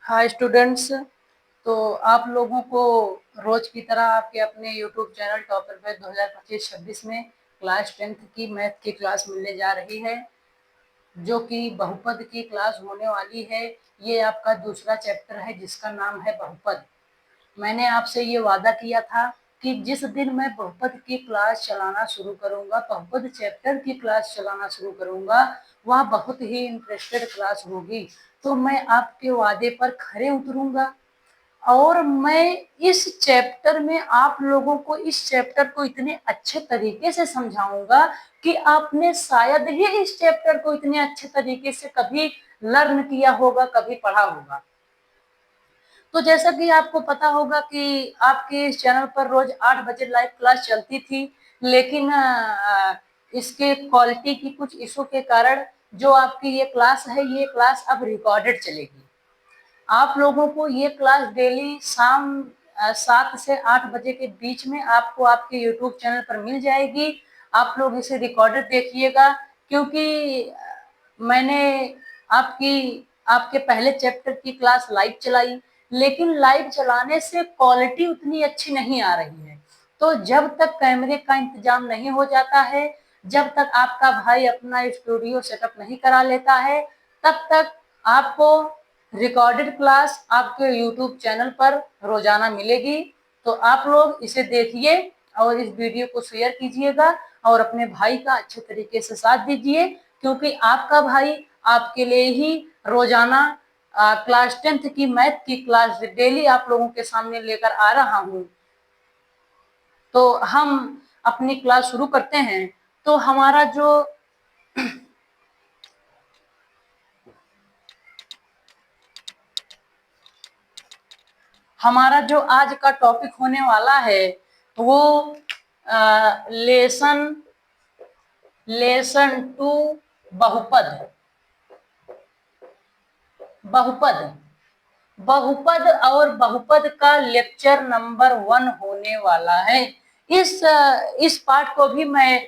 Hi students. तो आप लोगों को रोज की तरह आपके अपने यूट्यूब चैनल टॉपर पे 2025-26 में क्लास 10th की मैथ की क्लास मिलने जा रही है, जो कि बहुपद की क्लास होने वाली है। ये आपका दूसरा चैप्टर है जिसका नाम है बहुपद। मैंने आपसे ये वादा किया था कि जिस दिन मैं बहुपद की क्लास चलाना शुरू करूंगा, बहुपद चैप्टर की क्लास चलाना शुरू करूंगा, वह बहुत ही इंटरेस्टेड क्लास होगी। तो मैं आपके वादे पर खरे उतरूंगा और मैं इस चैप्टर में आप लोगों को इस चैप्टर को इतने अच्छे तरीके से समझाऊंगा कि आपने शायद ही इस चैप्टर को इतने अच्छे तरीके से कभी लर्न किया होगा, कभी पढ़ा होगा। तो जैसा कि आपको पता होगा कि आपके इस चैनल पर रोज 8 बजे लाइव क्लास चलती थी, लेकिन इसके क्वालिटी की कुछ इशू के कारण जो आपकी ये क्लास है, ये क्लास अब रिकॉर्डेड चलेगी। आप लोगों को ये क्लास डेली शाम 7 से 8 बजे के बीच में आपको आपके यूट्यूब चैनल पर मिल जाएगी। आप लोग इसे रिकॉर्डेड देखिएगा, क्योंकि मैंने आपकी आपके पहले चैप्टर की क्लास लाइव चलाई, लेकिन लाइव चलाने से क्वालिटी उतनी अच्छी नहीं आ रही है। तो जब तक कैमरे का इंतजाम नहीं हो जाता है, जब तक आपका भाई अपना स्टूडियो सेटअप नहीं करा लेता है, तब तक आपको रिकॉर्डेड क्लास आपके यूट्यूब चैनल पर रोजाना मिलेगी। तो आप लोग इसे देखिए और इस वीडियो को शेयर कीजिएगा और अपने भाई का अच्छे तरीके से साथ दीजिए, क्योंकि आपका भाई आपके लिए ही रोजाना क्लास 10th की मैथ की क्लास डेली आप लोगों के सामने लेकर आ रहा हूँ। तो हम अपनी क्लास शुरू करते हैं। तो हमारा जो आज का टॉपिक होने वाला है वो लेसन लेसन 2 बहुपद बहुपद बहुपद और बहुपद का लेक्चर नंबर 1 होने वाला है। इस पार्ट को भी मैं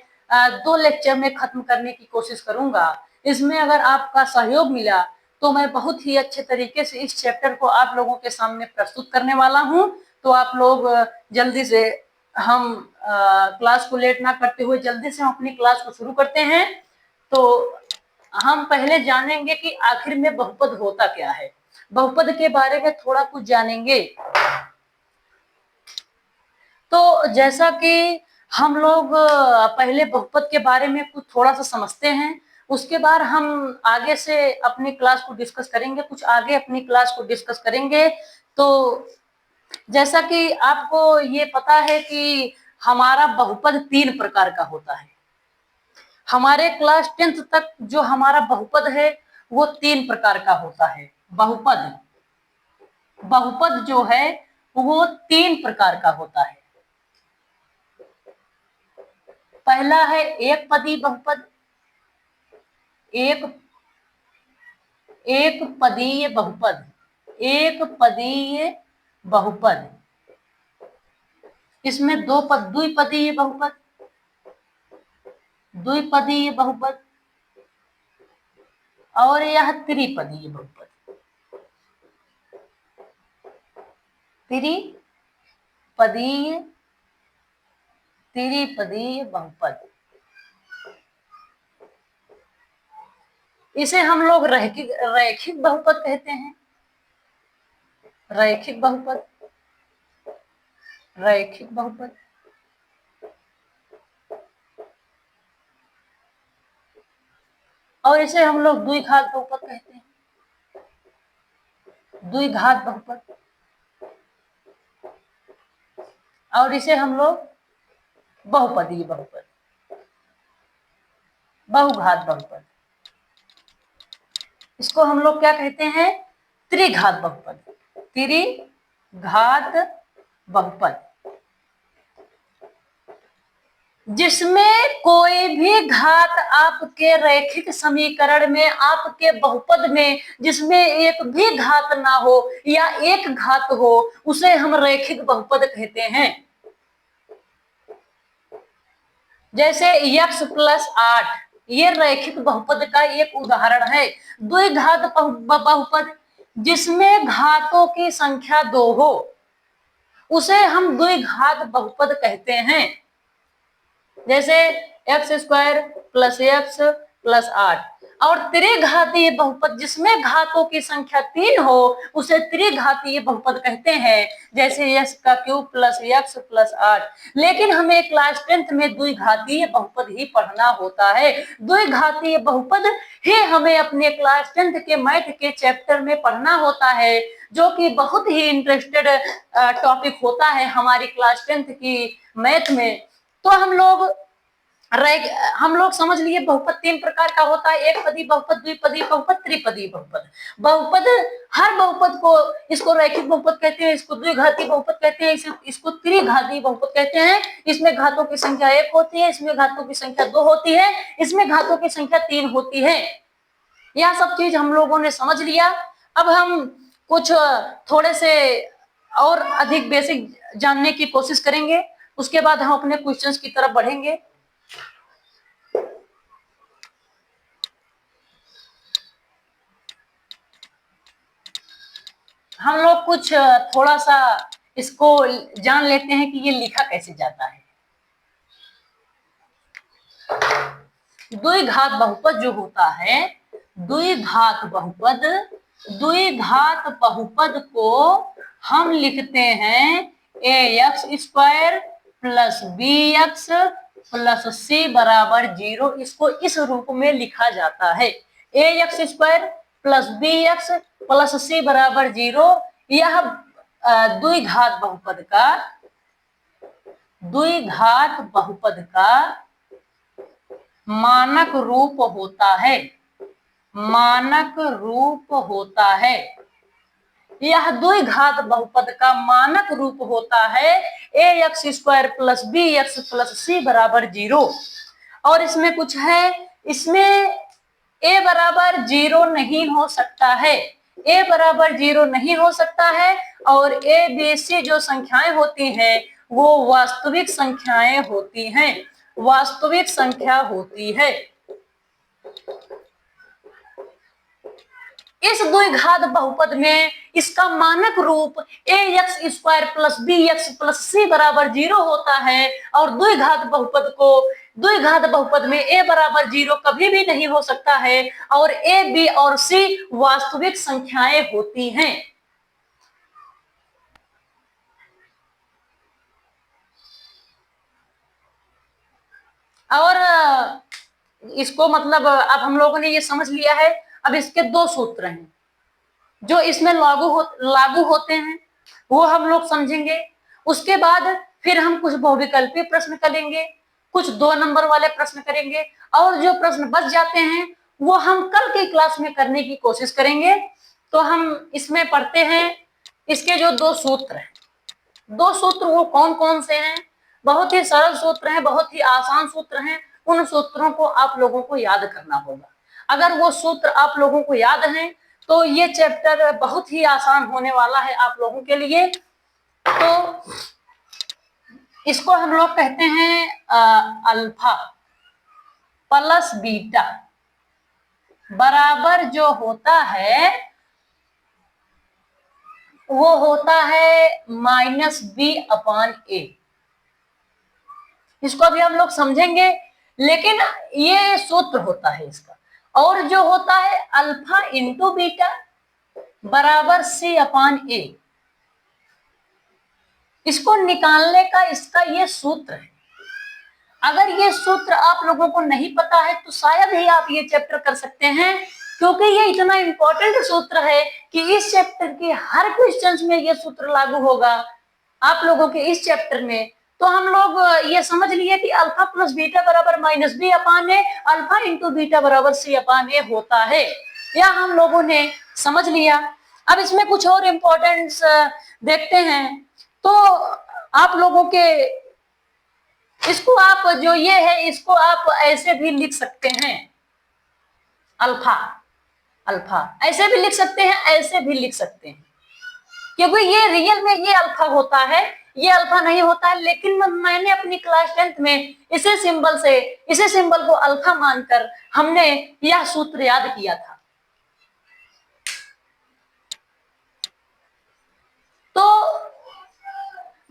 2 लेक्चर में खत्म करने की कोशिश करूंगा। इसमें अगर आपका सहयोग मिला तो मैं बहुत ही अच्छे तरीके से इस चैप्टर को आप लोगों के सामने प्रस्तुत करने वाला हूं। तो आप लोग जल्दी से हम क्लास को लेट ना करते हुए जल्दी से हम अपनी क्लास को शुरू करते हैं। तो हम पहले जानेंगे कि आखिर में बहुपद होता क्या है। बहुपद के बारे में थोड़ा कुछ जानेंगे। तो जैसा कि हम लोग पहले बहुपद के बारे में कुछ थोड़ा सा समझते हैं, उसके बाद हम आगे से अपनी क्लास को डिस्कस करेंगे, कुछ आगे अपनी क्लास को डिस्कस करेंगे। तो जैसा कि आपको ये पता है कि हमारा बहुपद 3 प्रकार का होता है। हमारे क्लास 10th तक जो हमारा बहुपद है वो 3 प्रकार का होता है। बहुपद बहुपद जो है वो 3 प्रकार का होता है। पहला है एक पदी बहुपद, एक एक पदीय बहुपद, एक पदीय बहुपद। इसमें द्विपदीय बहुपद, द्विपदीय बहुपद और यह त्रिपदीय बहुपद, त्रिपदीय त्रिपदीय बहुपद। इसे हम लोग रैखिक बहुपद कहते हैं। रैखिक बहुपद, रैखिक बहुपद। और इसे हम लोग द्विघात बहुपद कहते हैं। द्विघात बहुपद। और इसे हम लोग बहुपदीय बहुपद, बहुघात बहुपद। इसको हम लोग क्या कहते हैं? त्रिघात बहुपद, त्रिघात बहुपद। जिसमें कोई भी घात आपके रैखिक समीकरण में, आपके बहुपद में जिसमें एक भी घात ना हो या एक घात हो, उसे हम रैखिक बहुपद कहते हैं। जैसे x + 8, ये रैखिक बहुपद का एक उदाहरण है। द्विघात बहुपद जिसमें घातों की संख्या 2 हो उसे हम द्विघात बहुपद कहते हैं। जैसे x square plus x plus 8, और त्रिघातीय बहुपद जिसमें घातों की संख्या 3 हो उसे त्रिघातीय बहुपद कहते हैं। जैसे एक्स का क्यूब प्लस एक्स प्लस 8। लेकिन हमें क्लास 10th में द्विघातीय बहुपद ही पढ़ना होता है। द्विघातीय बहुपद ही हमें अपने क्लास 10th के मैथ के चैप्टर में पढ़ना होता है, जो कि बहुत ही इंटरेस्टेड टॉपिक होता है हमारी क्लास 10th की मैथ में। तो हम लोग समझ लिए बहुपद 3 प्रकार का होता है, एक पदी बहुपद, द्विपदी बहुपद, त्रिपदी बहुपद। बहुपद, हर बहुपद को, इसको रैखिक बहुपद कहते हैं, इसको द्विघाती बहुपद कहते हैं, इसको त्रिघाती बहुपद कहते हैं। इसमें घातों की संख्या 1 होती है, इसमें घातों की संख्या 2 होती है, इसमें घातों की संख्या 3 होती है। यह सब चीज हम लोगों ने समझ लिया। अब हम कुछ थोड़े से और अधिक बेसिक जानने की कोशिश करेंगे, उसके बाद हम अपने क्वेश्चंस की तरफ बढ़ेंगे। हम लोग कुछ थोड़ा सा इसको जान लेते हैं कि ये लिखा कैसे जाता है। द्विघात बहुपद जो होता है, द्विघात बहुपद को हम लिखते हैं ax square plus bx plus c बराबर 0। इसको इस रूप में लिखा जाता है, ax square plus bx plus c बराबर 0। यह द्विघात बहुपद का मानक रूप होता है। यह द्विघात बहुपद का मानक रूप होता है ax square plus bx plus c बराबर 0। और इसमें कुछ है, इसमें a बराबर 0 नहीं हो सकता है, a बराबर 0 नहीं हो सकता है। और a b c जो संख्याएं होती हैं वो वास्तविक संख्या होती है। इस द्विघात बहुपद में इसका मानक रूप ax square plus bx plus c बराबर 0 होता है। और द्विघात बहुपद में a बराबर 0 कभी भी नहीं हो सकता है, और a b और c वास्तविक संख्याएं होती हैं। और इसको मतलब अब हम लोगों ने ये समझ लिया है। अब इसके 2 सूत्र हैं जो इसमें लागू होते हैं, वो हम लोग समझेंगे। उसके बाद फिर हम कुछ बहुविकल्पीय प्रश्न करेंगे, कुछ 2 नंबर वाले प्रश्न करेंगे, और जो प्रश्न बच जाते हैं वो हम कल की क्लास में करने की कोशिश करेंगे। तो हम इसमें पढ़ते हैं इसके जो 2 सूत्र हैं। 2 सूत्र वो कौन कौन से हैं? बहुत ही सरल सूत्र हैं, बहुत ही आसान सूत्र हैं। उन सूत्रों को आप लोगों को याद करना होगा। अगर वो सूत्र आप लोगों को याद हैं तो ये चैप्टर बहुत ही आसान होने वाला है आप लोगों के लिए। तो इसको हम लोग कहते हैं अल्फा प्लस बीटा बराबर जो होता है वो होता है -b/a। इसको अभी हम लोग समझेंगे, लेकिन ये सूत्र होता है इसका। और जो होता है अल्फा इंटू बीटा बराबर c/a, इसको निकालने का इसका ये सूत्र है। अगर ये सूत्र आप लोगों को नहीं पता है तो शायद ही आप ये चैप्टर कर सकते हैं, क्योंकि ये इतना इंपॉर्टेंट सूत्र है कि इस चैप्टर के हर क्वेश्चंस में ये सूत्र लागू होगा आप लोगों के इस चैप्टर में। तो हम लोग ये समझ लिए कि अल्फा प्लस बीटा बराबर -b/a, अल्फा इंटू बीटा बराबर c/a होता है। यह हम लोगों ने समझ लिया। अब इसमें कुछ और इम्पोर्टेंट्स देखते हैं। तो आप लोगों के इसको आप जो ये है इसको आप ऐसे भी लिख सकते हैं, अल्फा ऐसे भी लिख सकते हैं, ऐसे भी लिख सकते हैं, क्योंकि ये रियल में ये अल्फा होता है, ये अल्फा नहीं होता है। लेकिन मैंने अपनी क्लास 10th में इसे सिंबल को अल्फा मानकर हमने यह सूत्र याद किया था। तो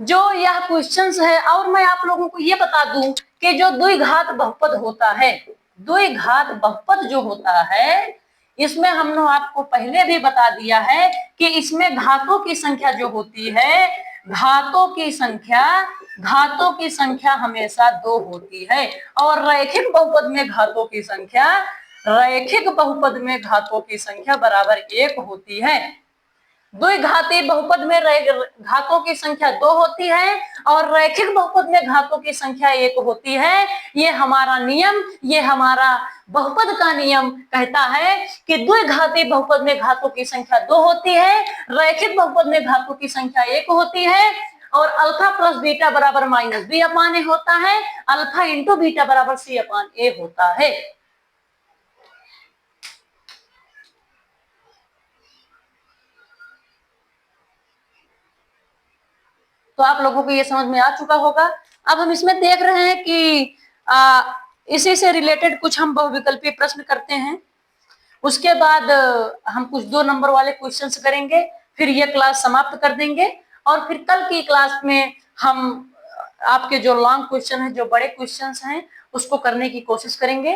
जो यह क्वेश्चंस है, और मैं आप लोगों को ये बता दूं कि जो द्विघात बहुपद होता है, द्विघात बहुपद जो होता है, इसमें हमने आपको पहले भी बता दिया है कि इसमें घातों की संख्या जो होती है, घातों की संख्या हमेशा 2 होती है। और रैखिक बहुपद में घातों की संख्या बराबर 1 होती है। द्विघाती बहुपद में घातों की संख्या 2 होती है और रैखिक बहुपद में घातों की संख्या 1 होती है। ये हमारा नियम, ये हमारा बहुपद का नियम कहता है कि द्विघाती बहुपद में घातों की संख्या 2 होती है, रैखिक बहुपद में घातों की संख्या 1 होती है, और अल्फा प्लस बीटा बराबर माइनस बी अपान ए होता है, अल्फा इंटू बीटा बराबर सी अपान ए होता है। तो आप लोगों को ये समझ में आ चुका होगा। अब हम इसमें देख रहे हैं कि इसी से रिलेटेड कुछ हम बहुविकल्पीय प्रश्न करते हैं। उसके बाद हम कुछ 2 नंबर वाले क्वेश्चंस करेंगे, फिर ये क्लास समाप्त कर देंगे, और फिर कल की क्लास में हम आपके जो लॉन्ग क्वेश्चन है, जो बड़े क्वेश्चंस हैं, उसको करने की कोशिश करेंगे।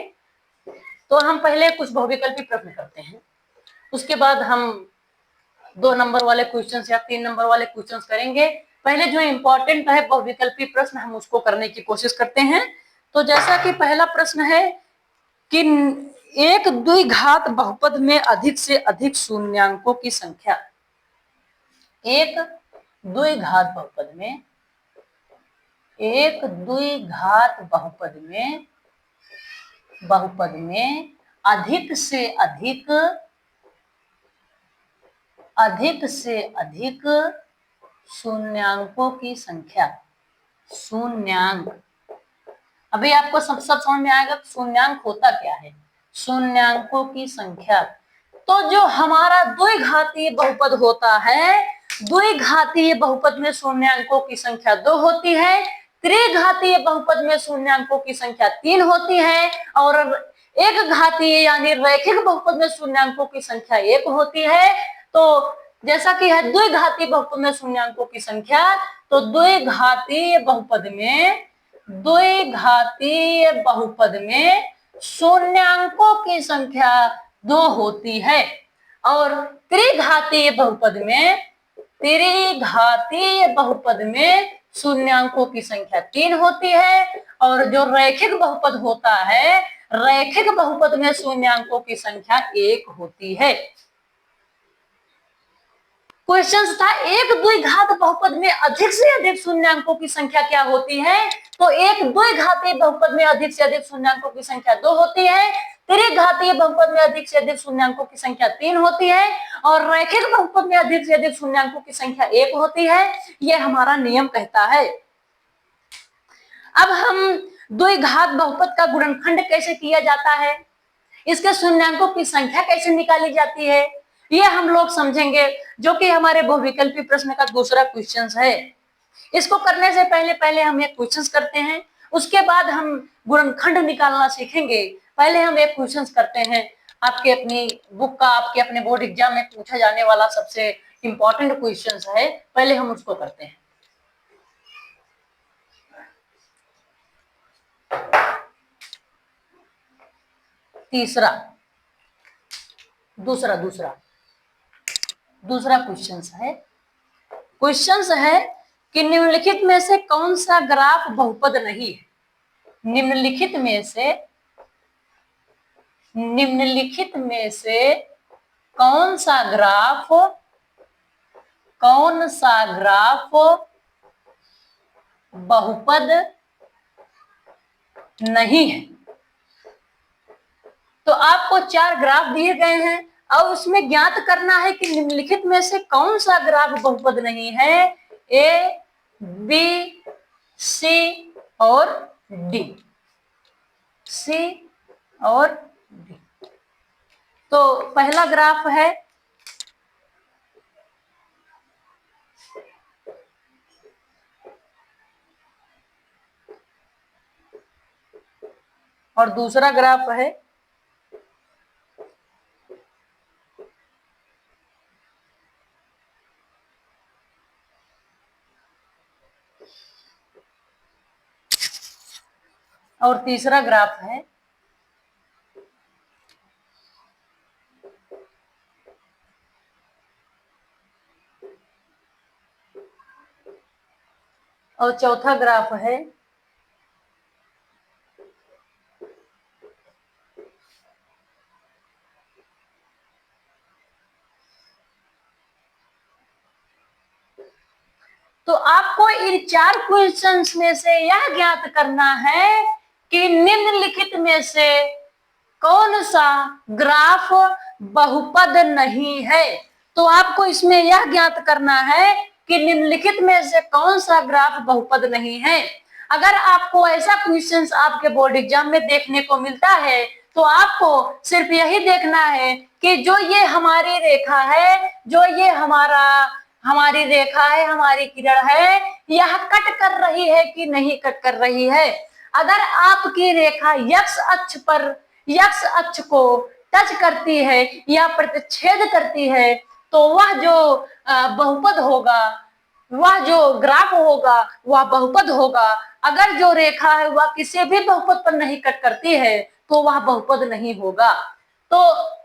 तो हम पहले कुछ बहुविकल्पी प्रश्न करते हैं, उसके बाद हम 2 नंबर वाले क्वेश्चंस या 3 नंबर वाले क्वेश्चंस करेंगे। पहले जो इंपॉर्टेंट है बहुविकल्पी प्रश्न, हम उसको करने की कोशिश करते हैं। तो जैसा कि पहला प्रश्न है कि एक द्विघात बहुपद में अधिक से अधिक शून्यांकों की संख्या, एक द्विघात बहुपद में अधिक से अधिक शून्यांकों की संख्या, शून्यांक, अभी आपको सब समझ में आएगा शून्यांक होता क्या है, शून्यांकों की संख्या। तो जो हमारा द्विघातीय बहुपद होता है, द्विघातीय बहुपद में शून्यांकों की संख्या 2 होती है, त्रिघातीय बहुपद में शून्यांकों की संख्या 3 होती है, और एक घातीय यानी रैखिक बहुपद में शून्यांकों की संख्या 1 होती है। तो जैसा कि है द्विघातीय बहुपद में शून्यांकों की संख्या, तो द्विघातीय बहुपद में शून्यांकों की संख्या 2 होती है, और त्रिघातीय बहुपद में शून्यांकों की संख्या 3 होती है, और जो रैखिक बहुपद होता है, रैखिक बहुपद में शून्यांकों की संख्या 1 होती है। क्वेश्चन था एक द्विघात बहुपद में अधिक से अधिक शून्यांकों की संख्या क्या होती है। तो एक द्विघातीय बहुपद में अधिक से अधिक शून्यांकों की संख्या 2 होती है, त्रिघातीय बहुपद में अधिक से अधिक शून्यांकों की संख्या 3 होती है, और रैखिक बहुपद में अधिक से अधिक शून्यांकों की संख्या 1 होती है। यह हमारा नियम कहता है। अब हम द्विघात बहुपद का गुणनखंड कैसे किया जाता है, इसके शून्यांकों की संख्या कैसे निकाली जाती है, ये हम लोग समझेंगे, जो कि हमारे बहुविकल्पी प्रश्न का दूसरा क्वेश्चन है। इसको करने से पहले हम एक क्वेश्चन करते हैं, उसके बाद हम गुणनखंड निकालना सीखेंगे। पहले हम एक क्वेश्चन करते हैं, आपके अपनी बुक का, आपके अपने बोर्ड एग्जाम में पूछा जाने वाला सबसे इंपॉर्टेंट क्वेश्चन है, पहले हम उसको करते हैं। दूसरा क्वेश्चन है कि निम्नलिखित में से कौन सा ग्राफ बहुपद नहीं है। निम्नलिखित में से कौन सा ग्राफ बहुपद नहीं है। तो आपको 4 ग्राफ दिए गए हैं और उसमें ज्ञात करना है कि निम्नलिखित में से कौन सा ग्राफ बहुपद नहीं है, ए, बी, सी और डी। तो पहला ग्राफ है और दूसरा ग्राफ है और तीसरा ग्राफ है और चौथा ग्राफ है तो आपको इन 4 क्वेश्चंस में से यह ज्ञात करना है कि निम्नलिखित में से कौन सा ग्राफ बहुपद नहीं है। तो आपको इसमें यह ज्ञात करना है कि निम्नलिखित में से कौन सा ग्राफ बहुपद नहीं है। अगर आपको ऐसा क्वेश्चंस आपके बोर्ड एग्जाम में देखने को मिलता है तो आपको सिर्फ यही देखना है कि जो ये हमारी रेखा है, जो ये हमारी रेखा है, हमारी किरण है, यह कट कर रही है कि नहीं कट कर रही है। अगर आपकी रेखा यक्ष अक्ष को टच करती है या प्रतिच्छेद करती है तो वह जो बहुपद होगा, वह जो ग्राफ होगा वह बहुपद होगा। अगर जो रेखा है वह किसी भी बहुपद पर नहीं कट करती है तो वह बहुपद नहीं होगा। तो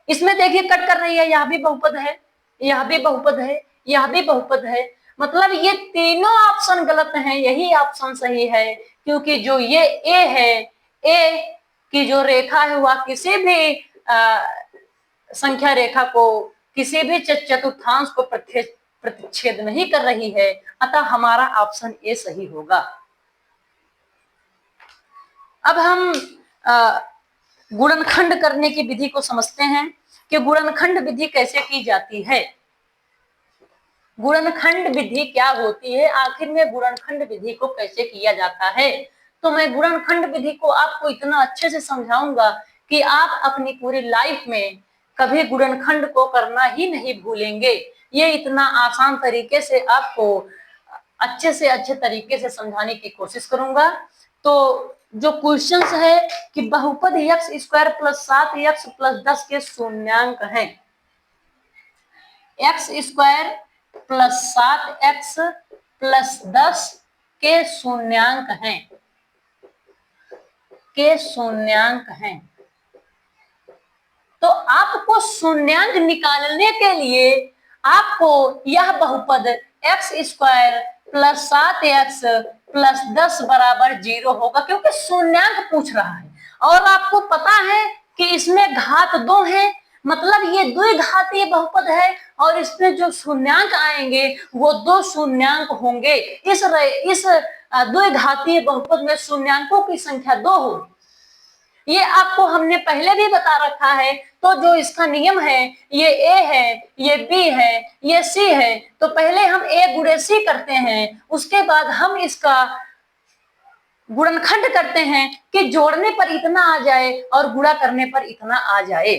इसमें देखिए कट कर रही है, यह भी बहुपद है, यह भी बहुपद है, यह भी बहुपद है। मतलब ये तीनों ऑप्शन गलत हैं, यही ऑप्शन सही है, क्योंकि जो ये ए है, ए की जो रेखा है वह किसी भी संख्या रेखा को, किसी भी चतुर्थांश को प्रतिच्छेद नहीं कर रही है, अतः हमारा ऑप्शन ए सही होगा। अब हम गुणनखंड करने की विधि को समझते हैं कि गुणनखंड विधि कैसे की जाती है। गुणनखंड विधि क्या होती है, आखिर में गुणनखंड विधि को कैसे किया जाता है। तो मैं गुणनखंड विधि को आपको इतना अच्छे से समझाऊंगा कि आप अपनी पूरी लाइफ में कभी गुणनखंड को करना ही नहीं भूलेंगे। ये इतना आसान तरीके से आपको अच्छे से अच्छे तरीके से समझाने की कोशिश करूंगा। तो जो क्वेश्चंस है कि बहुपद x square plus 7x plus 10 के शून्यांक हैं। x square plus 7x plus 10 के शून्यांक हैं, तो आपको शून्यांक निकालने के लिए आपको यह बहुपद x square plus 7x plus 10 बराबर 0 होगा, क्योंकि शून्यांक पूछ रहा है और आपको पता है कि इसमें घात 2 है, मतलब ये द्विघातीय बहुपद है और इसमें जो शून्यांक आएंगे वो 2 शून्यांक होंगे। इस द्विघातीय बहुपद में शून्यांकों की संख्या 2 होगी। ये आपको हमने पहले भी बता रखा है। तो जो इसका नियम है, ये a है, ये b है, ये c है, तो पहले हम a गुणे c करते हैं, उसके बाद हम इसका गुणनखंड करते हैं कि जोड़ने पर इतना आ जाए और गुणा करने पर इतना आ जाए।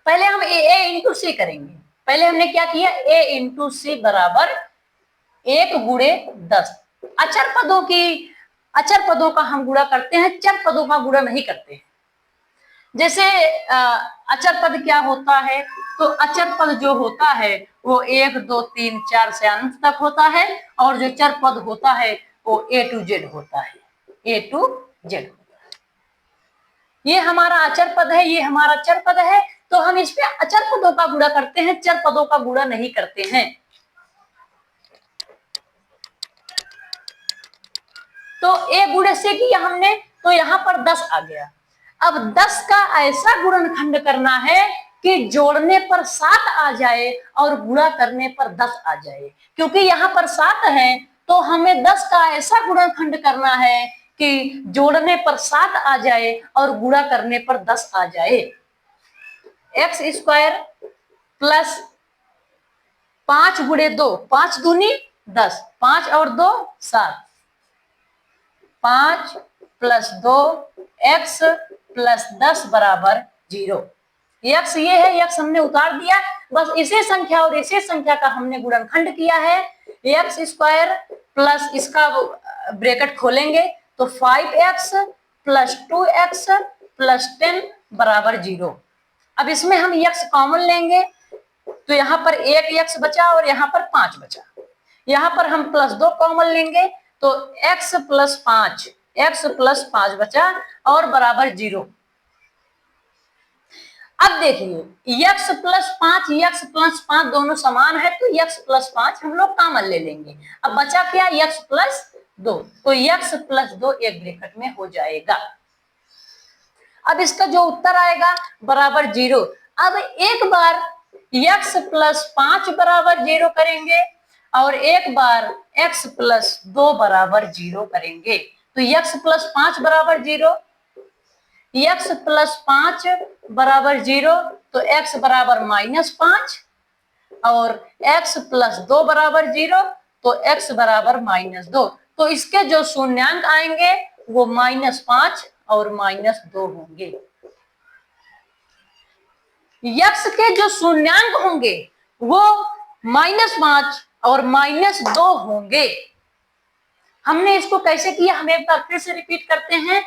पहले हम a इंटू c करेंगे। पहले हमने क्या किया, a इंटू c बराबर 1 गुणे 10। अचर पदों का हम गुणा करते हैं, चर पदों का गुणा नहीं करते। जैसे अचर पद क्या होता है, तो अचर पद जो होता है वो 1 2 3 4 से अनंत तक होता है और जो चर पद होता है वो A to Z होता है, A to Z होता है। ये हमारा अचर पद है, ये हमारा चर पद है, तो हम इस पे अचर पदों का गुणा करते हैं, चर पदों का गुणा नहीं करते हैं। तो a गुणे से किया हमने, तो यहाँ पर 10 आ गया। अब 10 का ऐसा गुणनखंड करना है कि जोड़ने पर 7 आ जाए और गुणा करने पर 10 आ जाए। क्योंकि यहाँ पर 7 है तो हमें 10 का ऐसा गुणनखंड करना है कि जोड़ने पर 7 आ जाए और गुणा करने पर 10 आ जाए। x स्क्वायर प्लस 5 गुणे 2, 5 दूनी 10, 5 और 2 7, 5 प्लस 2 x प्लस 10 बराबर 0। x ये है, x हमने उतार दिया, बस इसी संख्या और इसी संख्या का हमने गुणनखंड किया है। x स्क्वायर प्लस इसका ब्रैकेट खोलेंगे तो 5x प्लस 2x प्लस 10 बराबर 0। अब इसमें हम x कॉमन लेंगे तो यहाँ पर 1 x बचा और यहाँ पर 5 बचा। यहाँ पर हम प्लस 2 कॉमन लेंगे तो x प्लस 5 x प्लस 5 बचा और बराबर 0। अब देखिए x प्लस 5 x प्लस 5 दोनों समान है तो x प्लस 5 हम लोग कॉमन ले लेंगे। अब बचा क्या x प्लस 2, तो x प्लस 2 एक ब्रैकेट में हो जाएगा। अब इसका जो उत्तर आएगा बराबर 0। अब एक बार x प्लस 5 बराबर 0 करेंगे और एक बार x प्लस 2 बराबर 0 करेंगे तो x प्लस 5 बराबर 0, x प्लस 5 बराबर 0 तो x बराबर -5 और x प्लस 2 बराबर 0 तो x बराबर -2। तो इसके जो शून्यांक आएंगे वो -5 और -2 होंगे। x के जो शून्यांक होंगे वो -5 और -2 होंगे। हमने इसको कैसे किया, हम एक बार फिर से रिपीट करते हैं।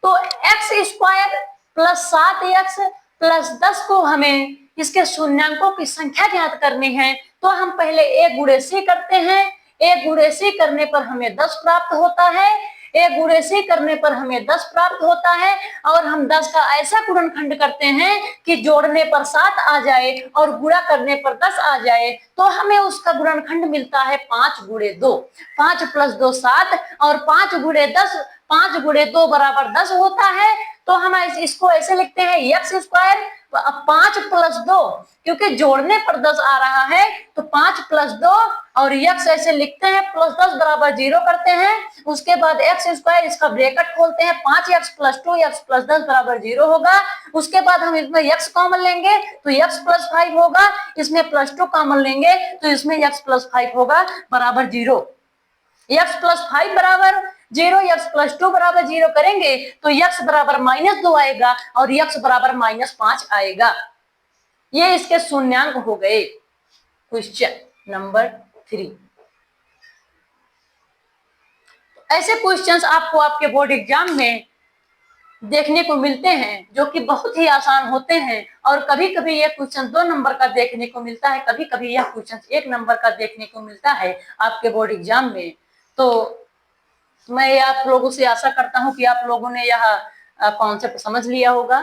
तो x square plus 7x plus 10 को हमें इसके शून्यांकों की संख्या ज्ञात करनी है तो हम पहले a गुणे c करते हैं। a गुणे c करने पर हमें 10 प्राप्त होता है, a गुणे c करने पर हमें 10 प्राप्त होता है और हम 10 का ऐसा गुणनखंड करते हैं कि जोड़ने पर 7 आ जाए और गुणा करने पर 10 आ जाए तो हमें उसका गुणनखंड मिलता है 5 गुणे 2। 5 प्लस 2 7 और 5 गुणे 10, 5 गुणे 2 बराबर 10 होता है। तो हम इसको ऐसे लिखते हैं एक्स स्क्वायर 5 प्लस 2, क्योंकि जोड़ने पर 10 आ रहा है तो 5 प्लस 2 और एक्स ऐसे लिखते हैं प्लस 10 बराबर 0 करते हैं। उसके बाद एक्स स्क्वायर इसका ब्रैकेट खोलते हैं 5x प्लस 2 x प्लस 10 बराबर 0 होगा। उसके बाद हम इसमें x कॉमन लेंगे तो x प्लस 5 होगा, इसमें प्लस 2 कॉमन लेंगे तो इसमें x प्लस 5 होगा बराबर 0। x प्लस 5 बराबर 0, x प्लस 2 बराबर 0 करेंगे तो x बराबर -2 आएगा और x बराबर -5 आएगा। ये इसके शून्यांक हो गए। Question number 3। ऐसे क्वेश्चंस आपको आपके बोर्ड एग्जाम में देखने को मिलते हैं जो कि बहुत ही आसान होते हैं और कभी कभी यह क्वेश्चन 2 नंबर का देखने को मिलता है, कभी कभी यह क्वेश्चन 1 नंबर का देखने को मिलता है आपके बोर्ड एग्जाम में। तो मैं आप लोगों से आशा करता हूं कि आप लोगों ने यह कॉन्सेप्ट समझ लिया होगा।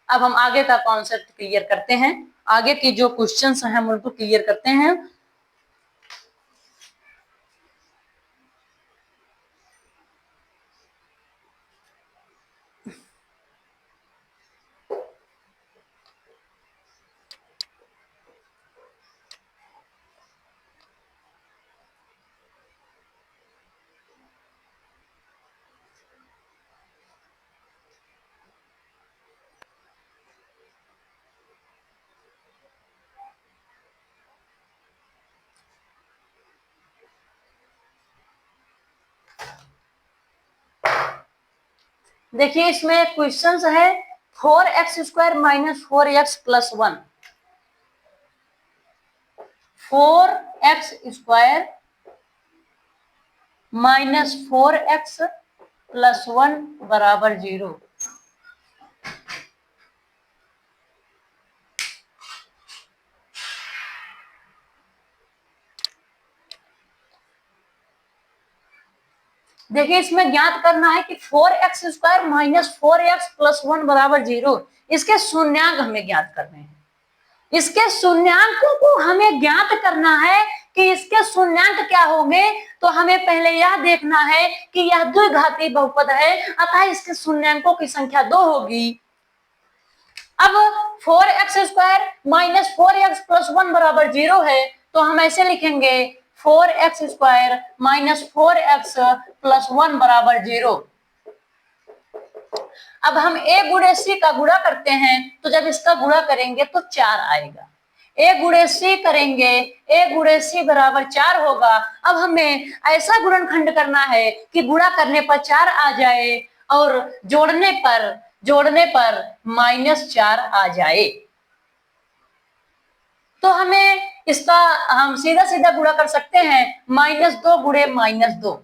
अब हम आगे का कॉन्सेप्ट क्लियर करते हैं, आगे की जो क्वेश्चंस हैं हम उनको क्लियर करते हैं। देखिए इसमें क्वेश्चंस है 4x square minus 4x plus 1, 4x square minus 4x plus 1 बराबर 0। देखिए इसमें ज्ञात करना है कि 4x square minus 4x plus 1 बराबर 0, इसके शून्यांक हमें ज्ञात करने हैं। इसके शून्यांकों को हमें ज्ञात करना है कि इसके शून्यांक क्या होंगे। तो हमें पहले यह देखना है कि यह द्विघाती बहुपद है अतः इसके शून्यांकों की संख्या 2 होगी। अब 4x square minus 4x plus 1 बराबर 0 है तो हम ऐसे लिखेंगे 4x square minus 4x plus 1 बराबर 0। अब हम a गुणे c का गुणा करते हैं तो जब इसका गुणा करेंगे तो 4 आएगा। a गुणे c करेंगे, a गुणे c बराबर 4 होगा। अब हमें ऐसा गुणनखंड करना है कि गुणा करने पर 4 आ जाए और जोड़ने पर -4 आ जाए। तो हमें इसका हम सीधा सीधा गुणा कर सकते हैं -2 गुणे -2।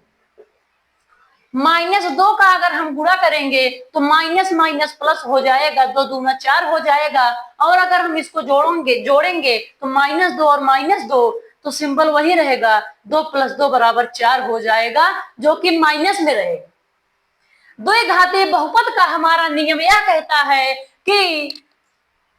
-2 का अगर हम गुणा करेंगे तो माइनस माइनस प्लस हो जाएगा, 2 दूना 4 हो जाएगा। और अगर हम इसको जोड़ेंगे तो -2 और -2 तो सिंबल वही रहेगा, 2 + 2 = 4 हो जाएगा जो कि माइनस में रहेगा। द्विघाती बहुपद का हमारा नियम यह कहता है कि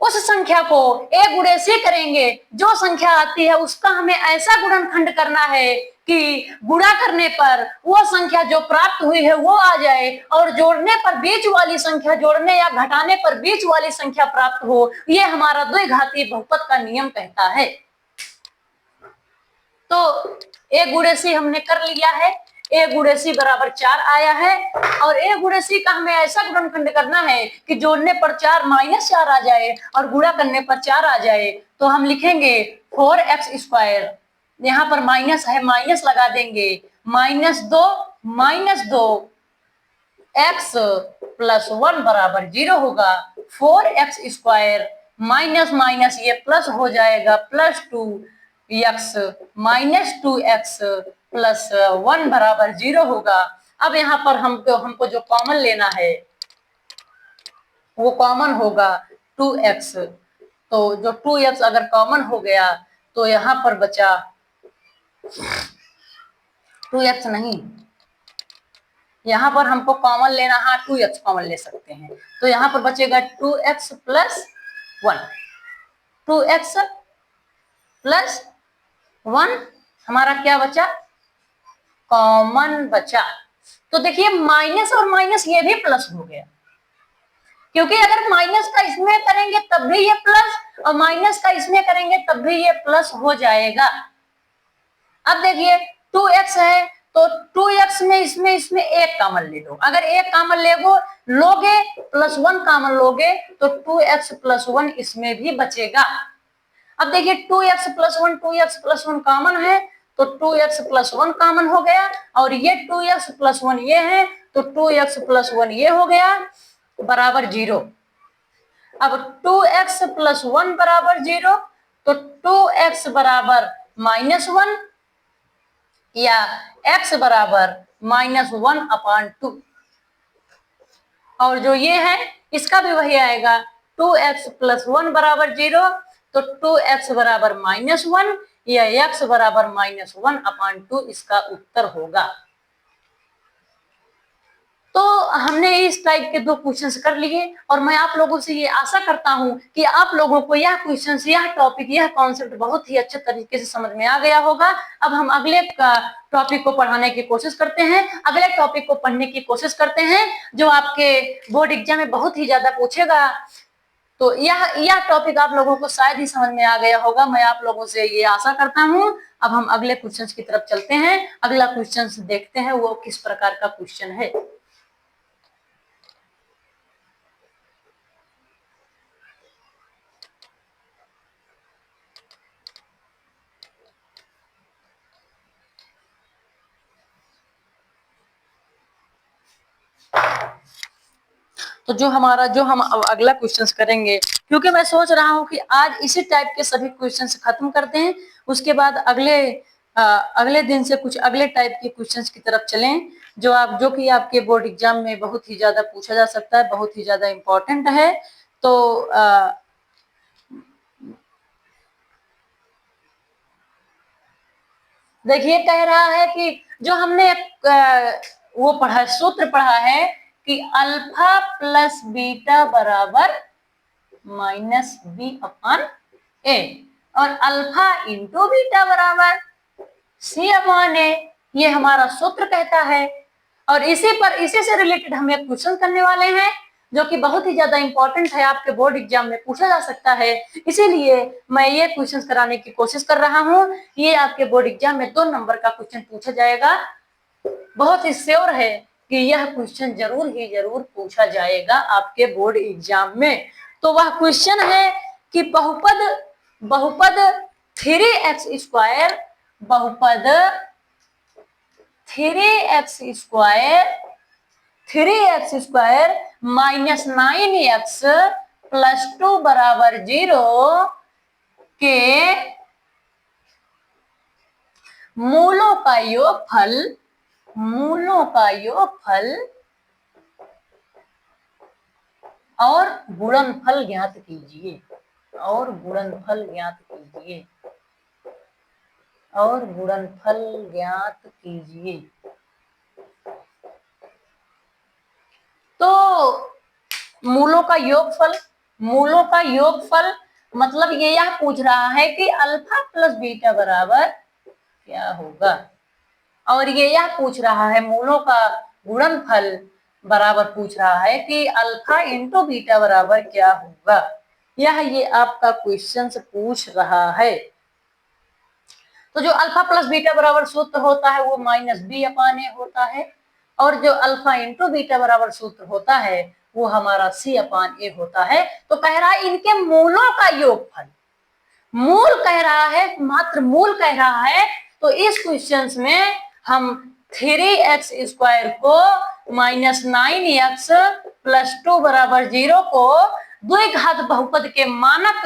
उस संख्या को a गुणे से करेंगे, जो संख्या आती है उसका हमें ऐसा गुणनखंड करना है कि गुणा करने पर वो संख्या जो प्राप्त हुई है वो आ जाए, और जोड़ने पर बीच वाली संख्या, जोड़ने या घटाने पर बीच वाली संख्या प्राप्त हो। ये हमारा द्विघाती बहुपद का नियम कहता है। तो a गुणे c हमने कर लिया है, a गुणे c बराबर 4 आया है, और a गुणे c का हमें ऐसा गुणनखंड करना है कि जोड़ने पर 4 माइनस 4 आ जाए और गुणा करने पर 4 आ जाए। तो हम लिखेंगे 4x स्क्वायर, यहाँ पर माइनस है, माइनस लगा देंगे, -2 x प्लस 1 बराबर 0 होगा। 4x स्क्वायर माइनस माइनस ये प्लस हो जाएगा, +2x -2x प्लस 1 बराबर 0 होगा। अब यहाँ पर हमको जो कॉमन लेना है वो कॉमन होगा 2x। तो जो 2x अगर कॉमन हो गया तो यहाँ पर बचा 2x नहीं, यहाँ पर हमको कॉमन लेना, हाँ 2x कॉमन ले सकते हैं, तो यहाँ पर बचेगा 2x प्लस 1, 2x प्लस 1 हमारा क्या बचा, कॉमन बचा। तो देखिए माइनस और माइनस ये भी प्लस हो गया, क्योंकि अगर माइनस का इसमें करेंगे तब भी ये प्लस, और माइनस का इसमें करेंगे तब भी ये प्लस हो जाएगा। अब देखिए 2x है तो 2x में इसमें एक कॉमन ले लो, अगर एक कॉमन लोगे +1 कॉमन लोगे तो 2x प्लस 1 इसमें भी बचेगा। अब देखिए 2x प्लस 1 कॉमन है तो 2x प्लस 1 कॉमन हो गया, और ये 2x प्लस 1 ये है तो 2x प्लस 1 ये हो गया बराबर 0। अब 2x प्लस 1 बराबर 0 तो 2x बराबर -1 या x बराबर -1/2, और जो ये है इसका भी वही आएगा, 2x प्लस 1 बराबर 0 तो 2x बराबर -1 या x बराबर -1/2 इसका उत्तर होगा। तो हमने इस टाइप के 2 क्वेश्चंस कर लिए, और मैं आप लोगों से ये आशा करता हूं कि आप लोगों को यह क्वेश्चंस, यह टॉपिक, यह कॉन्सेप्ट बहुत ही अच्छे तरीके से समझ में आ गया होगा। अब हम अगले टॉपिक को पढ़ाने की कोशिश करते हैं, अगले टॉपिक को पढ़ने की कोशिश करते हैं जो आपके बोर्ड एग्जाम में बहुत ही ज्यादा पूछेगा। तो यह टॉपिक आप लोगों को शायद ही समझ में आ गया होगा, मैं आप लोगों से ये आशा करता हूँ। अब हम अगले क्वेश्चंस की तरफ चलते हैं, अगला क्वेश्चंस देखते हैं वो किस प्रकार का क्वेश्चन है। तो जो हम अगला क्वेश्चंस करेंगे, क्योंकि मैं सोच रहा हूं कि आज इसी टाइप के सभी क्वेश्चंस खत्म करते हैं, उसके बाद अगले दिन से कुछ अगले टाइप के क्वेश्चंस की तरफ चलें जो कि आपके बोर्ड एग्जाम में बहुत ही ज्यादा पूछा जा सकता है, बहुत ही ज्यादा इम्पोर्टेंट है। तो देखिए कह रहा है कि जो हमने वो पढ़ा, सूत्र पढ़ा है कि अल्फा प्लस बीटा बराबर -b/a, और अल्फा इंटू बीटा बराबर c/a, ये हमारा सूत्र कहता है। और इसी से रिलेटेड हम एक क्वेश्चन करने वाले हैं जो कि बहुत ही ज्यादा इंपॉर्टेंट है, आपके बोर्ड एग्जाम में पूछा जा सकता है, इसीलिए मैं ये क्वेश्चन कराने की कोशिश कर रहा हूँ। ये आपके बोर्ड एग्जाम में 2 नंबर का क्वेश्चन पूछा जाएगा, बहुत ही श्योर है कि यह क्वेश्चन जरूर पूछा जाएगा आपके बोर्ड एग्जाम में। तो वह क्वेश्चन है कि बहुपद 3x स्क्वायर, बहुपद 3x स्क्वायर -9x प्लस 2 बराबर 0 के मूलों का योगफल और गुणनफल ज्ञात कीजिए, और गुणनफल ज्ञात कीजिए। मूलों का योगफल मतलब ये यह पूछ रहा है कि अल्फा प्लस बीटा बराबर क्या होगा, और ये यह पूछ रहा है मूलों का गुणनफल बराबर पूछ रहा है कि अल्फा इंटू बीटा बराबर क्या होगा। ये आपका क्वेश्चन से पूछ रहा है। तो जो अल्फा प्लस बीटा बराबर सूत्र होता है वो माइनस बी अपान ए होता है, और जो अल्फा इंटू बीटा बराबर सूत्र होता है वो हमारा सी अपान ए होता है। तो कह रहा है इनके मूलों का योगफल, मूल कह रहा है, मात्र मूल कह रहा है। तो इस क्वेश्चन में हम 3x² को -9x + 2 = 0 को द्विघात बहुपद के मानक,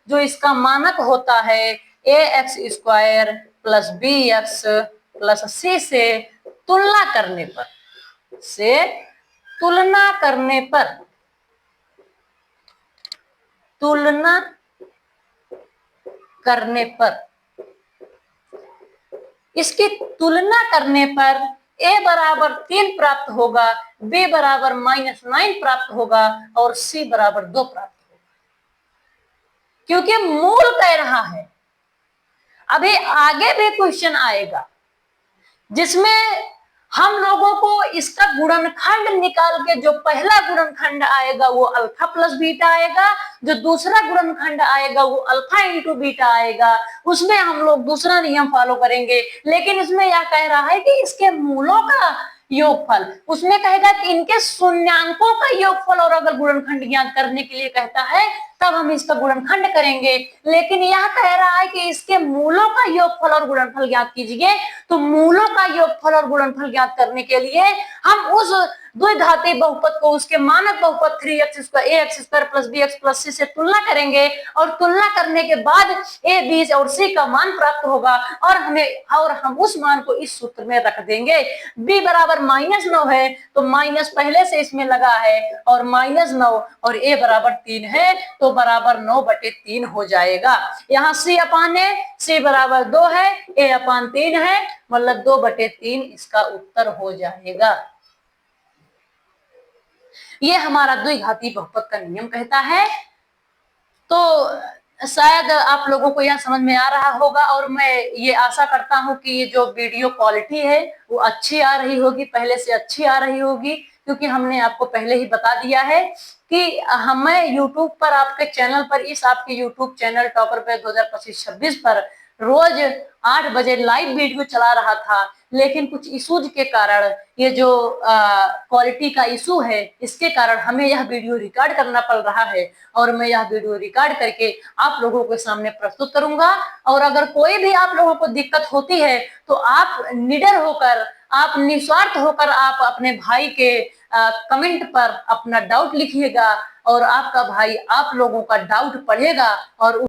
जो इसका मानक होता है ax² + bx + c से तुलना करने इसकी तुलना करने पर a बराबर 3 प्राप्त होगा, b बराबर -9 प्राप्त होगा और c बराबर 2 प्राप्त होगा, क्योंकि मूल कह रहा है। अभी आगे भी क्वेश्चन आएगा जिसमें हम लोगों को इसका गुणनखंड निकाल के, जो पहला गुणनखंड आएगा वो अल्फा प्लस बीटा आएगा, जो दूसरा गुणनखंड आएगा वो अल्फा इंटू बीटा आएगा, उसमें हम लोग दूसरा नियम फॉलो करेंगे। लेकिन इसमें यह कह रहा है कि इसके मूलों का योगफल, उसमें कहेगा कि इनके शून्यांकों का योगफल, और अगर गुणनखंड ज्ञात करने के लिए कहता है तब हम इसका गुणनखंड करेंगे। लेकिन यह कह रहा है कि इसके मूलों का योगफल और गुणनफल ज्ञात कीजिए। तो मूलों का योगफल और गुणनफल ज्ञात करने के लिए हम उस द्विघाती बहुपद को उसके मानक बहुपद 3x² + bx + c से तुलना करेंगे, और तुलना करने के बाद a, b और c का मान प्राप्त होगा, और हम उस मान को इस सूत्र में रख देंगे। b बराबर -9 है तो माइनस पहले से इसमें लगा है, और -9, और a बराबर 3 है तो बराबर 9/3 हो जाएगा। यहाँ c अपान a, c बराबर 2 है, a अपान 3 है, मतलब 2/3 इसका उत्तर हो जाएगा। ये हमारा द्विघाती बहुपद का नियम कहता है। तो शायद आप लोगों को यह समझ में आ रहा होगा, और मैं ये आशा करता हूं कि ये जो वीडियो क्वालिटी है वो अच्छी आ रही होगी, पहले से अच्छी आ रही होगी, क्योंकि हमने आपको पहले ही बता दिया है कि हमें YouTube पर, आपके चैनल पर, इस आपके YouTube चैनल टॉपर पे 2025-26 पर रोज 8 बजे लाइव वीडियो चला रहा था। लेकिन कुछ इश्यूज के कारण, ये जो क्वालिटी का इशू है, इसके कारण हमें यह वीडियो रिकॉर्ड करना पड़ रहा है, और मैं यह वीडियो रिकॉर्ड करके आप लोगों के सामने प्रस्तुत करूंगा। और अगर कोई भी आप लोगों को दिक्कत होती है तो आप निडर होकर, आप निस्वार्थ होकर आप अपने भाई के कमेंट पर अपना डाउट लिखिएगा, और आपका भाई आप लोगों का डाउट पढ़ेगा और